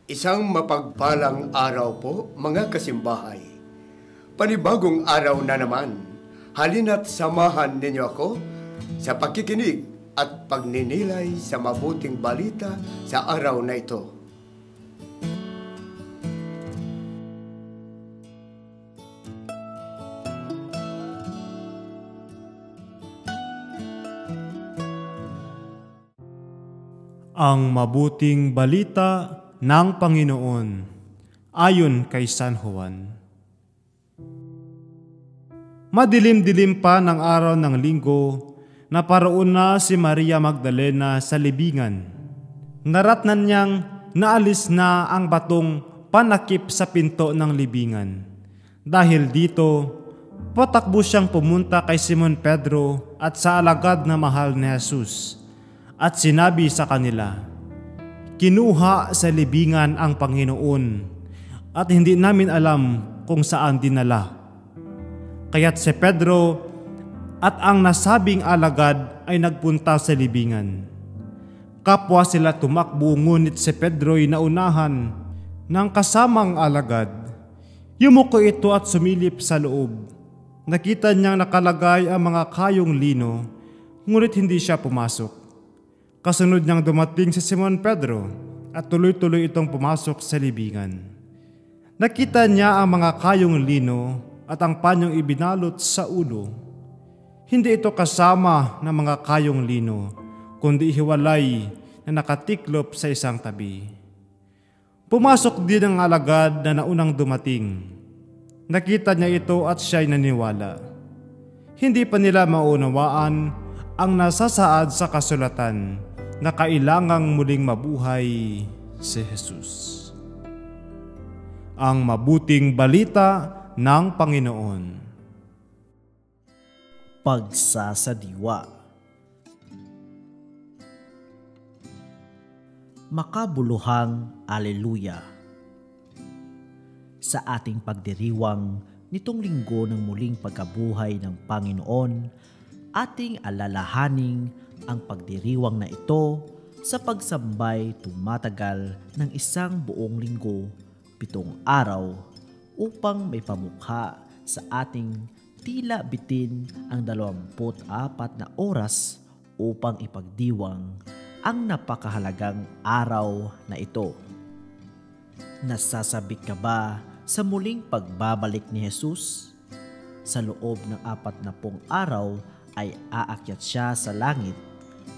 Isang mapagpalang araw po, mga kasimbahay. Panibagong araw na naman. Halina't samahan ninyo ako sa pakikinig at pagninilay sa mabuting balita sa araw na ito. Ang mabuting balita ng Panginoon ayon kay San Juan. Madilim-dilim pa ng araw ng linggo, naparoon na si Maria Magdalena sa libingan. Naratnan niyang naalis na ang batong panakip sa pinto ng libingan. Dahil dito, patakbo siyang pumunta kay Simon Pedro at sa alagad na mahal ni Jesus. At sinabi sa kanila, "Kinuha sa libingan ang Panginoon at hindi namin alam kung saan dinala." Kaya't si Pedro at ang nasabing alagad ay nagpunta sa libingan. Kapwa sila tumakbo, ngunit si Pedro'y naunahan ng kasamang alagad. Yumuko ito at sumilip sa loob. Nakita niyang nakalagay ang mga kayong lino, ngunit hindi siya pumasok. Kasunod niyang dumating si Simon Pedro at tuloy-tuloy itong pumasok sa libingan. Nakita niya ang mga kayong lino at ang panyong ibinalot sa ulo. Hindi ito kasama ng mga kayong lino, kundi hiwalay na nakatiklop sa isang tabi. Pumasok din ang alagad na naunang dumating. Nakita niya ito at siya'y naniwala. Hindi pa nila maunawaan ang nasasaad sa kasulatan na kailangang muling mabuhay si Jesus. Ang mabuting balita ng Panginoon. Pagsasadiwa. Makabuluhang Aleluya. Sa ating pagdiriwang nitong linggo ng muling pagkabuhay ng Panginoon, ating alalahaning ang pagdiriwang na ito sa pagsambay tumatagal ng isang buong linggo, 7 araw, upang may pamukha sa ating tila bitin ang 24 na oras upang ipagdiwang ang napakahalagang araw na ito. Nasasabik ka ba sa muling pagbabalik ni Jesus? Sa loob ng 40 araw ay aakyat siya sa langit.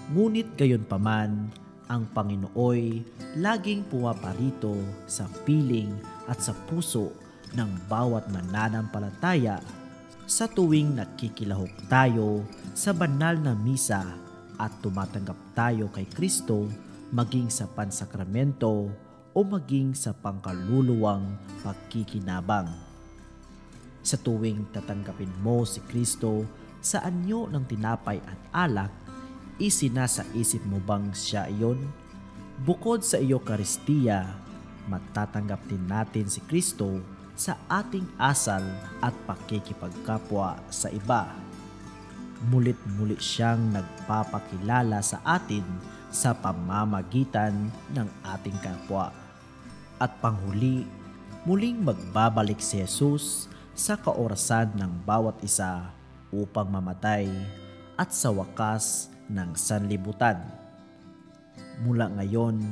Ngunit gayon paman, ang Panginooy laging pumaparito sa piling at sa puso ng bawat mananampalataya sa tuwing nakikilahok tayo sa banal na misa at tumatanggap tayo kay Kristo, maging sa pansakramento o maging sa pangkaluluwang pagkikinabang. Sa tuwing tatanggapin mo si Kristo sa anyo ng tinapay at alak, isinasaisip mo bang siya iyon? Bukod sa Eucharistia, matatanggap din natin si Kristo sa ating asal at pakikipagkapwa sa iba. Mulit-muli siyang nagpapakilala sa atin sa pamamagitan ng ating kapwa. At panghuli, muling magbabalik si Jesus sa kaorasan ng bawat isa upang mamatay at sa wakas ng sanlibutan. Mula ngayon,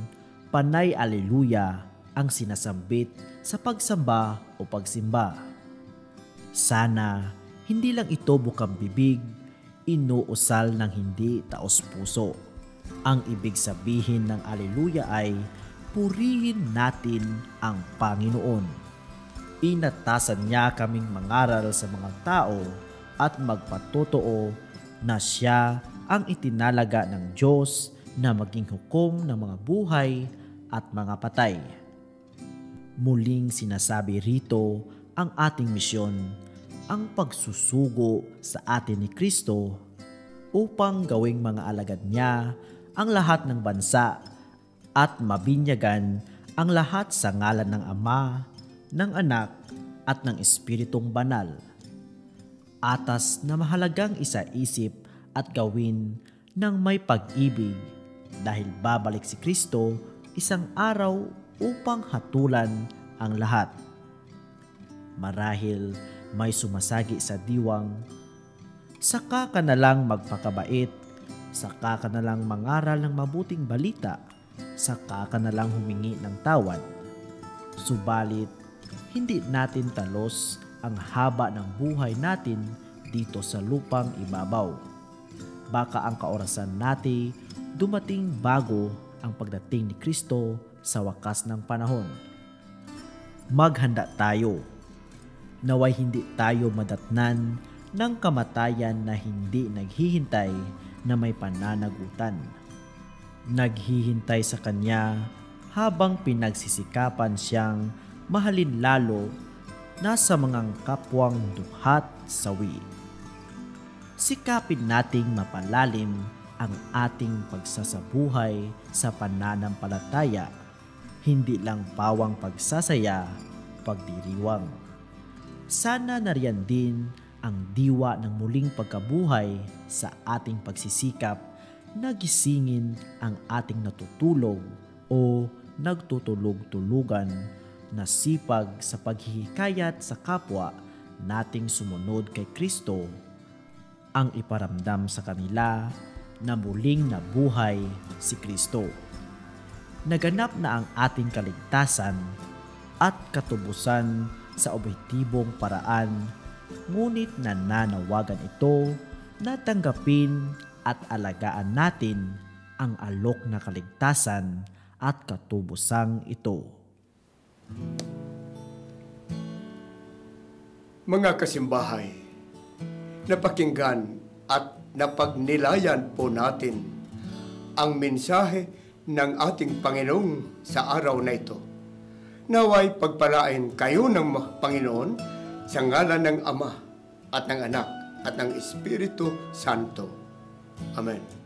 panay aleluya ang sinasambit sa pagsamba o pagsimba. Sana hindi lang ito bukang bibig, inuusal ng hindi taos puso. Ang ibig sabihin ng aleluya ay purihin natin ang Panginoon. Inatasan niya kaming mangaral sa mga tao at magpatotoo na siya ang itinalaga ng Diyos na maging hukom ng mga buhay at mga patay. Muling sinasabi rito ang ating misyon, ang pagsusugo sa atin ni Kristo upang gawing mga alagad niya ang lahat ng bansa at mabinyagan ang lahat sa ngalan ng Ama, ng Anak at ng Espiritong Banal. Atas na mahalagang isaisip at gawin ng may pag-ibig dahil babalik si Kristo isang araw upang hatulan ang lahat. Marahil may sumasagi sa diwang, saka ka na lang magpakabait, saka ka na lang mangaral ng mabuting balita, saka ka na lang humingi ng tawad. Subalit, hindi natin talos ang haba ng buhay natin dito sa lupang ibabaw. Baka ang kaorasan natin dumating bago ang pagdating ni Kristo sa wakas ng panahon. Maghanda tayo. Naway hindi tayo madatnan ng kamatayan na hindi naghihintay na may pananagutan. Naghihintay sa Kanya habang pinagsisikapan siyang mahalin lalo na sa mga kapwang duhat sawi. Sikapin nating mapalalim ang ating pagsasabuhay sa pananampalataya, hindi lang pawang pagsasaya, pagdiriwang. Sana nariyan din ang diwa ng muling pagkabuhay sa ating pagsisikap na gisingin ang ating natutulog o nagtutulog-tulugan na sipag sa paghihikayat sa kapwa nating sumunod kay Kristo, ang iparamdam sa kanila na muling nabuhay si Kristo. Naganap na ang ating kaligtasan at katubusan sa objektibong paraan, ngunit nananawagan ito na tanggapin at alagaan natin ang alok na kaligtasan at katubusang ito. Mga kasimbahay, napakinggan at napagnilayan po natin ang mensahe ng ating Panginoong sa araw na ito. Naway pagpalain kayo ng Panginoon sa ngalan ng Ama at ng Anak at ng Espiritu Santo. Amen.